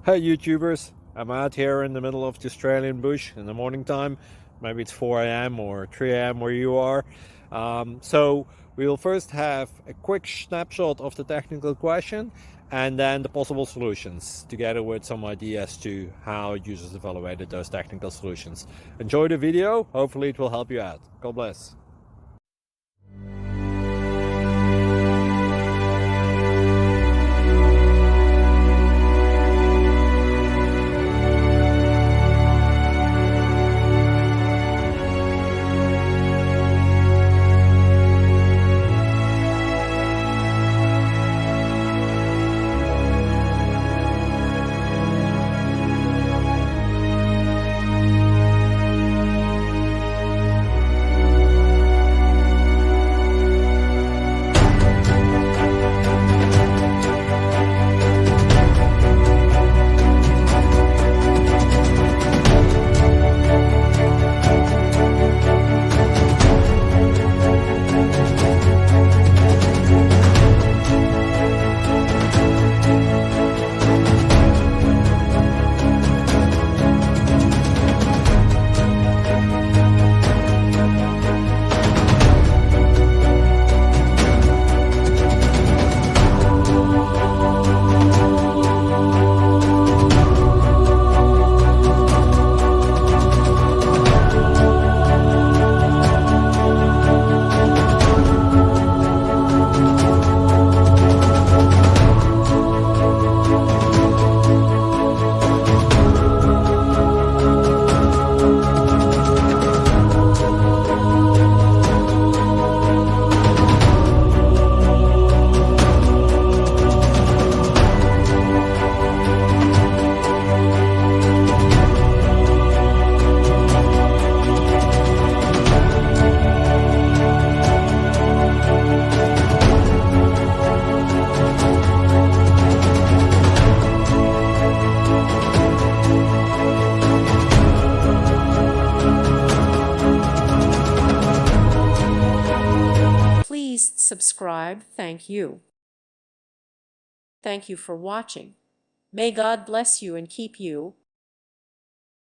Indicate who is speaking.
Speaker 1: Hey YouTubers, I'm out here in the middle of the Australian bush in the morning time. Maybe it's 4 a.m. or 3 a.m. where you are. So we will first have a quick snapshot of the technical question and then the possible solutions, together with some ideas to how users evaluated those technical solutions. Enjoy the video, hopefully it will help you out. God bless.
Speaker 2: Please subscribe. Thank you. Thank you for watching. May God bless you and keep you.